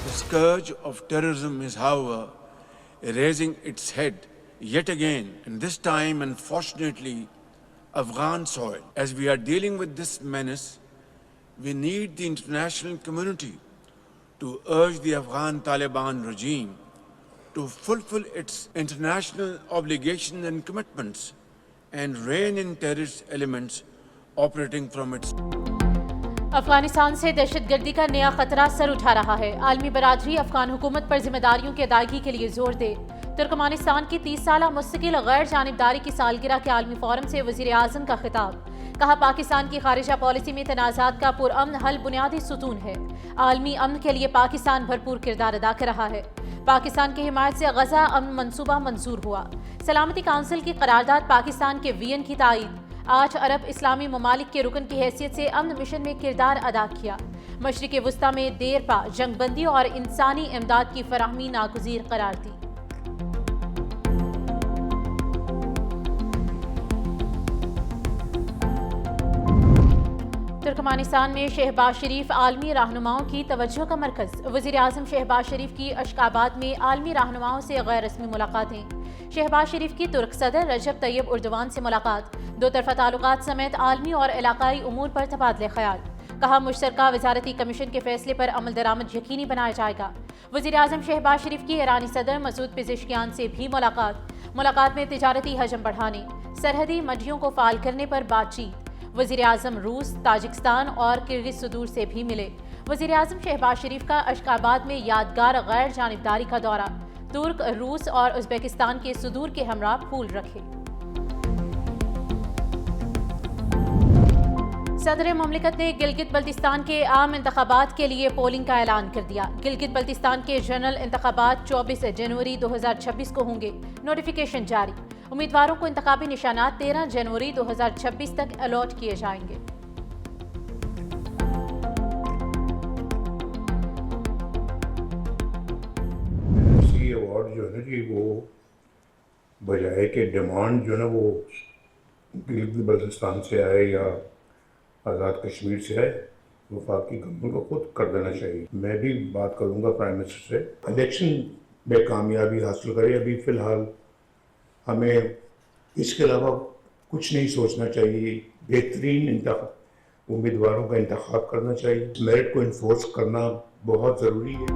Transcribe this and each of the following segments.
The scourge of terrorism is, however, raising its head yet again, and this time, unfortunately, Afghan soil. As we are dealing with this menace, we need the international community to urge the Afghan Taliban regime to fulfill its international obligations and commitments and rein in terrorist elements operating from its. Afghanistan سے دہشت گردی کا نیا خطرہ سر اٹھا رہا ہے. عالمی برادری افغان حکومت پر ذمہ داریوں کی ادائیگی کے لیے زور دے. ترکمانستان کی 30 سالہ مستقل غیر جانبداری کی سالگرہ کے عالمی فورم سے وزیر اعظم کا خطاب. کہا پاکستان کی خارجہ پالیسی میں تنازعات کا پرامن حل بنیادی ستون ہے. عالمی امن کے لیے پاکستان بھرپور کردار ادا کر رہا ہے. پاکستان کی حمایت سے غزہ امن منصوبہ منظور ہوا. سلامتی کونسل کی قرارداد پاکستان کے وین کی تائید. 8 عرب اسلامی ممالک کے رکن کی حیثیت سے امن مشن میں کردار ادا کیا. مشرق وسطی میں دیر پا جنگ بندی اور انسانی امداد کی فراہمی ناگزیر قرار دی. ترکمانستان میں شہباز شریف عالمی رہنماؤں کی توجہ کا مرکز. وزیر اعظم شہباز شریف کی اشخاباد میں عالمی رہنماؤں سے غیر رسمی ملاقاتیں. شہباز شریف کی ترک صدر رجب طیب اردوان سے ملاقات. دو طرفہ تعلقات سمیت عالمی اور علاقائی امور پر تبادلہ خیال. کہا مشترکہ وزارتی کمیشن کے فیصلے پر عمل درآمد یقینی بنایا جائے گا. وزیر اعظم شہباز شریف کی ایرانی صدر مسعود پزشکیان سے بھی ملاقات میں تجارتی حجم بڑھانے، سرحدی منڈیوں کو فعال کرنے پر بات چیت. وزیر اعظم روس، تاجکستان اور کرغز صدور سے بھی ملے. وزیر اعظم شہباز شریف کا اشخاباد میں یادگار غیر جانبداری کا دورہ. ترک، روس اور ازبکستان کے صدور کے ہمراہ پھول رکھے. صدر مملکت نے گلگت بلتستان کے عام انتخابات کے لیے پولنگ کا اعلان کر دیا. گلگت بلتستان کے جنرل انتخابات 24 جنوری 2026 کو ہوں گے. نوٹیفیکیشن جاری. امیدواروں کو انتخابی نشانات 13 جنوری 2026 تک الاٹ کیے جائیں گے. یہ ایوارڈ جو ہے نا جی وہ بجائے کہ ڈیمانڈ جو ہے نا وہ گلگت بلتستان سے آئے یا آزاد کشمیر سے آئے، وفاقی گورنمنٹ کو خود کر دینا چاہیے. میں بھی بات کروں گا پرائم منسٹر سے، الیکشن میں کامیابی حاصل کرے. ابھی فی الحال ہمیں اس کے علاوہ کچھ نہیں سوچنا چاہیے. بہترین امیدواروں کا انتخاب کرنا چاہیے. میرٹ کو انفورس کرنا بہت ضروری ہے.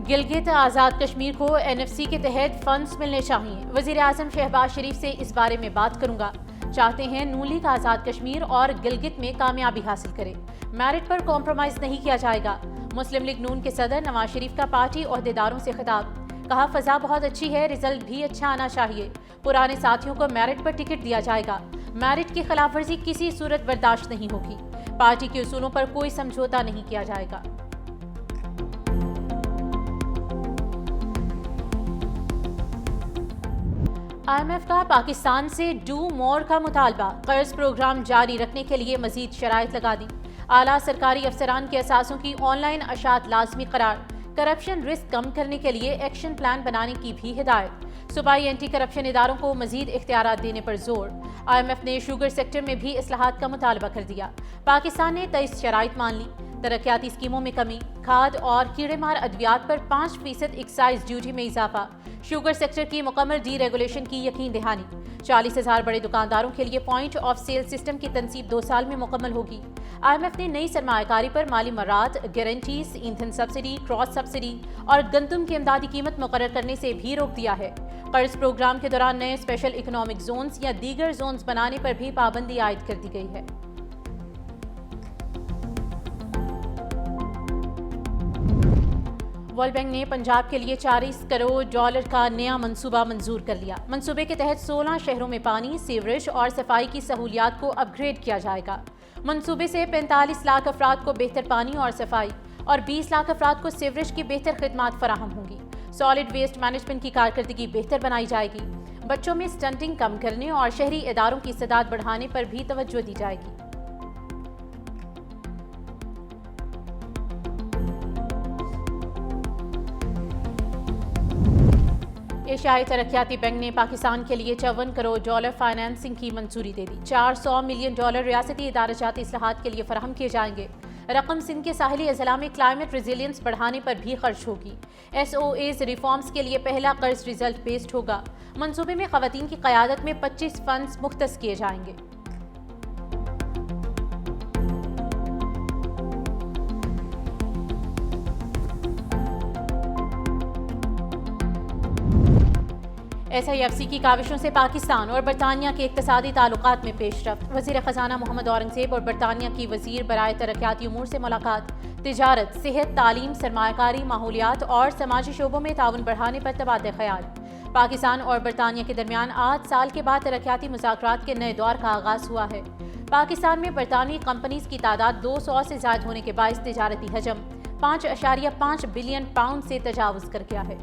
گلگت آزاد کشمیر کو NFC کے تحت فنڈز ملنے چاہیے. وزیر اعظم شہباز شریف سے اس بارے میں بات کروں گا. چاہتے ہیں نون لیگ آزاد کشمیر اور گلگت میں کامیابی حاصل کرے. میرٹ پر کمپرومائز نہیں کیا جائے گا. مسلم لیگ نون کے صدر نواز شریف کا پارٹی عہدیداروں سے خطاب. کہا فضا بہت اچھی ہے، رزلٹ بھی اچھا آنا چاہیے. پرانے ساتھیوں کو میرٹ پر ٹکٹ دیا جائے گا. میرٹ کی خلاف ورزی کسی صورت برداشت نہیں ہوگی. پارٹی کے اصولوں پر کوئی سمجھوتا نہیں کیا جائے گا. IMF کا پاکستان سے ڈو مور کا مطالبہ. قرض پروگرام جاری رکھنے کے لیے مزید شرائط لگا دی. اعلیٰ سرکاری افسران کے اثاثوں کی آن لائن اشاعت لازمی قرار. کرپشن رسک کم کرنے کے لیے ایکشن پلان بنانے کی بھی ہدایت. صوبائی اینٹی کرپشن اداروں کو مزید اختیارات دینے پر زور. IMF نے شوگر سیکٹر میں بھی اصلاحات کا مطالبہ کر دیا. پاکستان نے 23 شرائط مان لی. ترقیاتی اسکیموں میں کمی، کھاد اور کیڑے مار ادویات پر 5% ایکسائز ڈیوٹی میں اضافہ. شوگر سیکٹر کی مکمل ڈی ریگولیشن کی یقین دہانی. 40,000 بڑے دکانداروں کے لیے پوائنٹ آف سیل سسٹم کی تنصیب 2 سال میں مکمل ہوگی. IMF نے نئی سرمایہ کاری پر مالی مرات، گارنٹیز، ایندھن سبسڈی، کراس سبسڈی اور گندم کی امدادی قیمت مقرر کرنے سے بھی روک دیا ہے. قرض پروگرام کے دوران نئے اسپیشل اکنامک زونز یا دیگر زونز بنانے پر بھی پابندی عائد کر دی گئی ہے. ورلڈ بینک نے پنجاب کے لیے $40 کروڑ کا نیا منصوبہ منظور کر لیا. منصوبے کے تحت 16 شہروں میں پانی، سیوریج اور صفائی کی سہولیات کو اپ گریڈ کیا جائے گا. منصوبے سے 45 لاکھ افراد کو بہتر پانی اور صفائی اور 20 لاکھ افراد کو سیوریج کی بہتر خدمات فراہم ہوں گی. سالڈ ویسٹ مینجمنٹ کی کارکردگی بہتر بنائی جائے گی. بچوں میں سٹنٹنگ کم کرنے اور شہری اداروں کی استعداد بڑھانے پر بھی توجہ دی جائے گی. ایشیائی ترقیاتی بینک نے پاکستان کے لیے $54 کروڑ فائنانسنگ کی منظوری دے دی. $400 ملین ریاستی ادارہ جاتی اصلاحات کے لیے فراہم کیے جائیں گے. رقم سندھ کے ساحلی اضلاع میں کلائمیٹ ریزیلینس بڑھانے پر بھی خرچ ہوگی۔ SOAs ریفارمز کے لیے پہلا قرض ریزلٹ بیسڈ ہوگا۔ منصوبے میں خواتین کی قیادت میں 25 فنڈز مختص کیے جائیں گے۔ SIFC کی کاوشوں سے پاکستان اور برطانیہ کے اقتصادی تعلقات میں پیش رفت۔ وزیر خزانہ محمد اورنگزیب اور برطانیہ کی وزیر برائے ترقیاتی امور سے ملاقات۔ تجارت، صحت، تعلیم، سرمایہ کاری، ماحولیات اور سماجی شعبوں میں تعاون بڑھانے پر تبادلہ خیال۔ پاکستان اور برطانیہ کے درمیان 8 سال کے بعد ترقیاتی مذاکرات کے نئے دور کا آغاز ہوا ہے۔ پاکستان میں برطانوی کمپنیز کی تعداد 200 سے زائد ہونے کے باعث تجارتی حجم 5.5 بلین پاؤنڈ سے تجاوز کر گیا ہے۔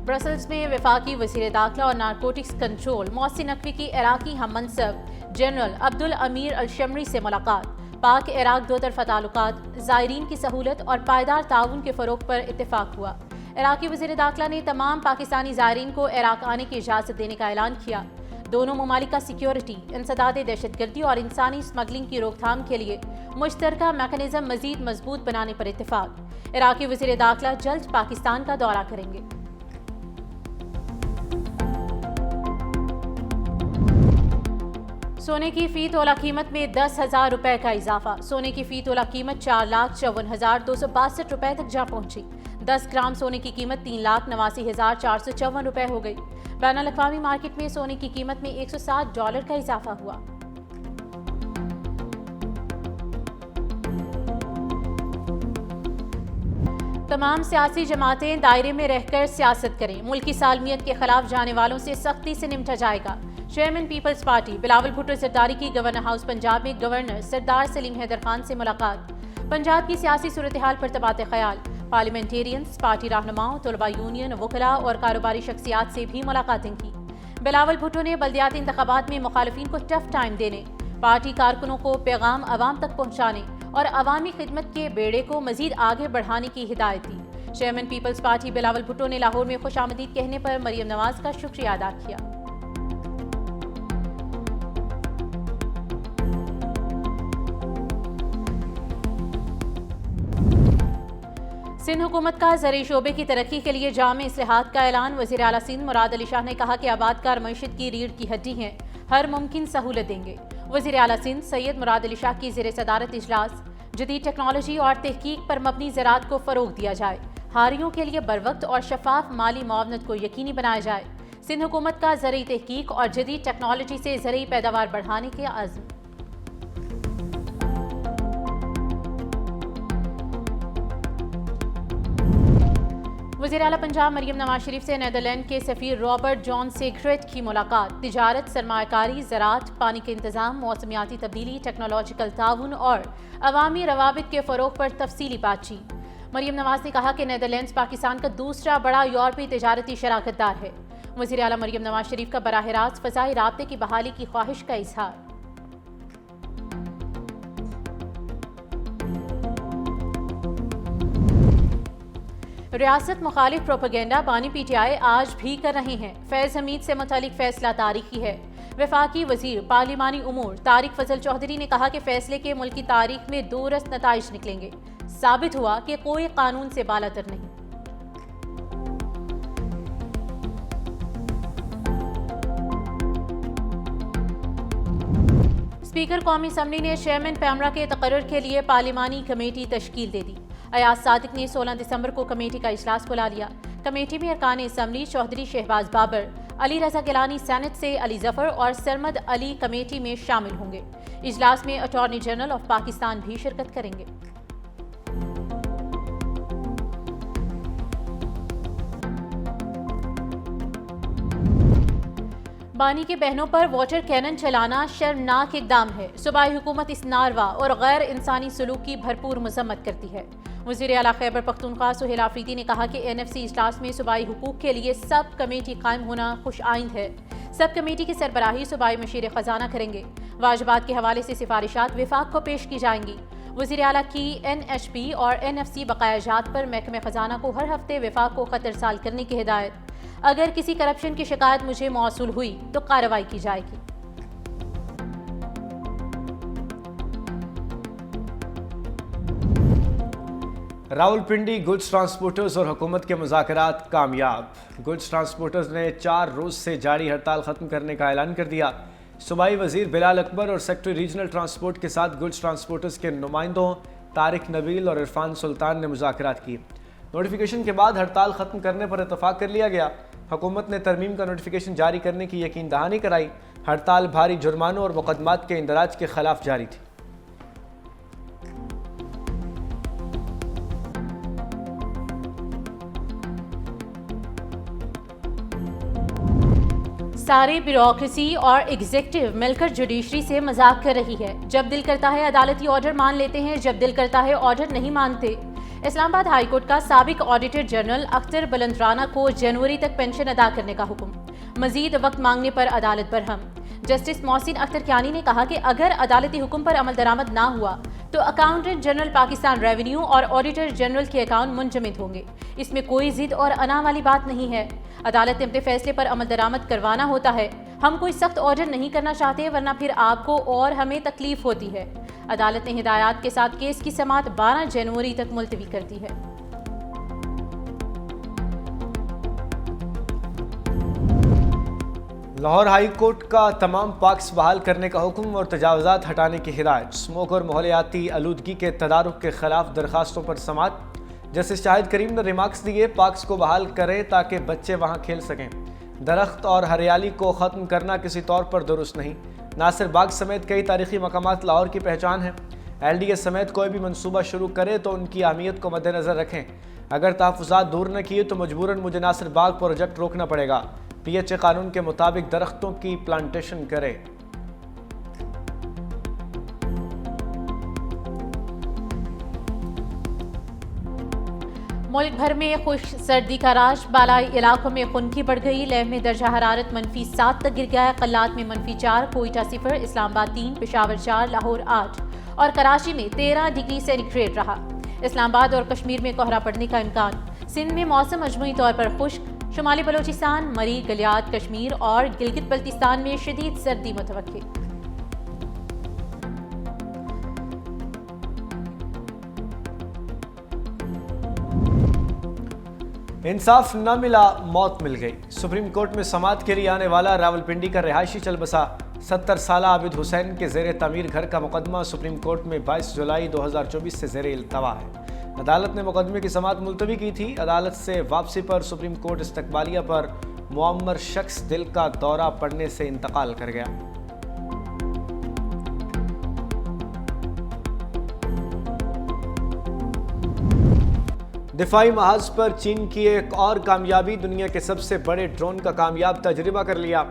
برسلز میں وفاقی وزیر داخلہ اور نارکوٹکس کنٹرول محسن نقوی کی عراقی ہم منصب جنرل عبدالامیر الشمری سے ملاقات۔ پاک عراق دو طرفہ تعلقات، زائرین کی سہولت اور پائیدار تعاون کے فروغ پر اتفاق ہوا۔ عراقی وزیر داخلہ نے تمام پاکستانی زائرین کو عراق آنے کی اجازت دینے کا اعلان کیا۔ دونوں ممالک کا سیکیورٹی، انسداد دہشت گردی اور انسانی اسمگلنگ کی روک تھام کے لیے مشترکہ میکانزم مزید مضبوط بنانے پر اتفاق۔ عراقی وزیر داخلہ جلد پاکستان کا دورہ کریں گے۔ سونے کی فی تولہ قیمت میں 10,000 روپے کا اضافہ۔ سونے کی فی تولہ قیمت 4,54,262 روپے تک جا پہنچی۔ 10 گرام سونے کی قیمت 3,89,454 روپے ہو گئی۔ بین الاقوامی مارکیٹ میں سونے کی قیمت میں $160 کا اضافہ ہوا۔ تمام سیاسی جماعتیں دائرے میں رہ کر سیاست کریں، ملکی سالمیت کے خلاف جانے والوں سے سختی سے نمٹا جائے گا۔ Chairman Peoples Party Bilawal Bhutto Zardari کی گورنر ہاؤس پنجاب میں گورنر سردار سلیم حیدر خان سے ملاقات۔ پنجاب کی سیاسی صورتحال پر تبادلہ خیال۔ پارلیمنٹیرینز، پارٹی رہنماؤں، طلباء یونین، وکلاء اور کاروباری شخصیات سے بھی ملاقاتیں کی۔ بلاول بھٹو نے بلدیاتی انتخابات میں مخالفین کو ٹف ٹائم دینے، پارٹی کارکنوں کو پیغام عوام تک پہنچانے اور عوامی خدمت کے بیڑے کو مزید آگے بڑھانے کی ہدایت دی۔ Chairman Peoples Party Bilawal Bhutto نے لاہور میں خوش آمدید کہنے پر مریم نواز کا شکریہ ادا کیا۔ سندھ حکومت کا زرعی شعبے کی ترقی کے لیے جامع اصلاحات کا اعلان۔ وزیر اعلیٰ سندھ مراد علی شاہ نے کہا کہ آباد کار معیشت کی ریڑھ کی ہڈی ہیں، ہر ممکن سہولت دیں گے۔ وزیر اعلیٰ سندھ سید مراد علی شاہ کی زیر صدارت اجلاس۔ جدید ٹیکنالوجی اور تحقیق پر مبنی زراعت کو فروغ دیا جائے، ہاریوں کے لیے بروقت اور شفاف مالی معاونت کو یقینی بنایا جائے۔ سندھ حکومت کا زرعی تحقیق اور جدید ٹیکنالوجی سے زرعی پیداوار بڑھانے کے عزم۔ وزیر اعلیٰ پنجاب مریم نواز شریف سے نیدرلینڈ کے سفیر رابرٹ جان سیگریٹ کی ملاقات۔ تجارت، سرمایہ کاری، زراعت، پانی کے انتظام، موسمیاتی تبدیلی، ٹیکنالوجیکل تعاون اور عوامی روابط کے فروغ پر تفصیلی بات چیت۔ مریم نواز نے کہا کہ نیدرلینڈز پاکستان کا دوسرا بڑا یورپی تجارتی شراکت دار ہے۔ وزیر اعلیٰ مریم نواز شریف کا براہ راست فضائی رابطے کی بحالی کی خواہش کا اظہار۔ ریاست مخالف پروپیگنڈا بانی PTI آج بھی کر رہے ہیں۔ فیض حمید سے متعلق فیصلہ تاریخی ہے۔ وفاقی وزیر پارلیمانی امور طارق فضل چودھری نے کہا کہ فیصلے کے ملکی تاریخ میں دورست نتائج نکلیں گے۔ ثابت ہوا کہ کوئی قانون سے بالاتر نہیں۔ اسپیکر قومی اسمبلی نے چیئرمین پیمرا کے تقرر کے لیے پارلیمانی کمیٹی تشکیل دے دی۔ ایاز صادق نے 16 دسمبر کو کمیٹی کا اجلاس بلا لیا۔ کمیٹی میں ارکان اسمبلی چودھری شہباز بابر، علی رضا گیلانی سینٹ سے، علی ظفر اور سرمد علی کمیٹی میں شامل ہوں گے۔ اجلاس میں اٹارنی جنرل آف پاکستان بھی شرکت کریں گے۔ بانی کے بہنوں پر واٹر کینن چلانا شرمناک اقدام ہے۔ صوبائی حکومت اس ناروا اور غیر انسانی سلوک کی بھرپور مذمت کرتی ہے۔ وزیر اعلیٰ خیبر پختونخوا سہیل آفریدی نے کہا کہ NFC اجلاس میں صوبائی حقوق کے لیے سب کمیٹی قائم ہونا خوش آئند ہے۔ سب کمیٹی کی سربراہی صوبائی مشیر خزانہ کریں گے۔ واجبات کے حوالے سے سفارشات وفاق کو پیش کی جائیں گی۔ وزیر اعلیٰ کی NHP اور NFC بقایا جات پر محکمہ خزانہ کو ہر ہفتے وفاق کو خط ارسال کرنے کی ہدایت۔ اگر کسی کرپشن کی شکایت مجھے موصول ہوئی تو کارروائی کی جائے گی۔ راولپنڈی گڈز ٹرانسپورٹرز اور حکومت کے مذاکرات کامیاب۔ گڈز ٹرانسپورٹرز نے 4 روز سے جاری ہڑتال ختم کرنے کا اعلان کر دیا۔ صوبائی وزیر بلال اکبر اور سیکٹری ریجنل ٹرانسپورٹ کے ساتھ گڈز ٹرانسپورٹرز کے نمائندوں طارق نبیل اور عرفان سلطان نے مذاکرات کی۔ نوٹیفیکیشن کے بعد ہڑتال ختم کرنے پر اتفاق کر لیا گیا۔ حکومت نے ترمیم کا نوٹیفیکیشن جاری کرنے کی یقین دہانی کرائی۔ ہڑتال بھاری جرمانوں اور مقدمات کے اندراج کے خلاف جاری تھی۔ ساری بیوروکریسی اور ایگزیکٹو مل کر جوڈیشری سے مذاق کر رہی ہے۔ جب دل کرتا ہے عدالتی آرڈر مان لیتے ہیں، جب دل کرتا ہے آرڈر نہیں مانتے۔ اسلام آباد ہائی کورٹ کا سابق آڈیٹر جنرل اختر بلند رانا کو جنوری تک پینشن ادا کرنے کا حکم، مزید وقت مانگنے پر عدالت برہم۔ جسٹس محسن اختر کیانی نے کہا کہ اگر عدالتی حکم پر عمل درآمد نہ ہوا تو اکاؤنٹنٹ جنرل پاکستان ریونیو اور آڈیٹر جنرل کے اکاؤنٹ منجمد ہوں گے۔ اس میں کوئی ضد اور انا والی بات نہیں ہے۔ عدالت نے اپنے فیصلے پر عمل درآمد کروانا ہوتا ہے۔ ہم کوئی سخت آرڈر نہیں کرنا چاہتے، ورنہ پھر آپ کو اور ہمیں تکلیف ہوتی ہے۔ عدالت نے ہدایات کے ساتھ کیس کی سماعت 12 جنوری تک ملتوی کر دی ہے۔ لاہور ہائی کورٹ کا تمام پارکس بحال کرنے کا حکم اور تجاوزات ہٹانے کی ہدایت۔ اسموک اور ماحولیاتی آلودگی کے تدارک کے خلاف درخواستوں پر سماعت۔ جسٹس شاہد کریم نے ریمارکس دیے، پارکس کو بحال کریں تاکہ بچے وہاں کھیل سکیں۔ درخت اور ہریالی کو ختم کرنا کسی طور پر درست نہیں۔ ناصر باغ سمیت کئی تاریخی مقامات لاہور کی پہچان ہیں۔ ایل ڈی اے سمیت کوئی بھی منصوبہ شروع کرے تو ان کی اہمیت کو مد نظر رکھیں۔ اگر تحفظات دور نہ کیے تو مجبوراً مجھے ناصر باغ پروجیکٹ روکنا پڑے گا۔ پی ایچ اے قانون کے مطابق درختوں کی پلانٹیشن کرے۔ ملک بھر میں خشک سردی کا راج، بالائی علاقوں میں خنکی بڑھ گئی۔ لیہ میں درجہ حرارت -7 تک گر گیا ہے۔ قلات میں -4، کوئٹہ 0، اسلام آباد 3، پشاور 4، لاہور 8 اور کراچی میں 13 ڈگری سینٹی رہا۔ اسلام آباد اور کشمیر میں کوہرا پڑنے کا امکان۔ سندھ میں موسم مجموعی طور پر خشک، شمالی بلوچستان، مری، گلیات، کشمیر اور گلگت بلتستان میں شدید سردی متوقع۔ انصاف نہ ملا، موت مل گئی۔ سپریم کورٹ میں سماعت کے لیے آنے والا راولپنڈی کا رہائشی چل بسا 70 سالہ عابد حسین کے زیر تعمیر گھر کا مقدمہ سپریم کورٹ میں 22 جولائی 2024 سے زیر التوا ہے۔ عدالت نے مقدمے کی سماعت ملتوی کی تھی۔ عدالت سے واپسی پر سپریم کورٹ استقبالیہ پر معمر شخص دل کا دورہ پڑنے سے انتقال کر گیا۔ دفاعی محاذ پر چین کی ایک اور کامیابی، دنیا کے سب سے بڑے ڈرون کا کامیاب تجربہ کر لیا۔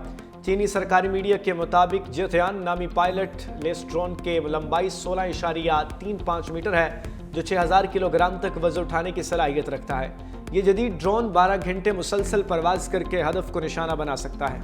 چینی سرکاری میڈیا کے مطابق جیتیان نامی پائلٹ لیس ڈرون کی لمبائی 16.35 میٹر ہے، جو 6000 کلو گرام تک وزن اٹھانے کی صلاحیت رکھتا ہے۔ یہ جدید ڈرون 12 گھنٹے مسلسل پرواز کر کے ہدف کو نشانہ بنا سکتا ہے۔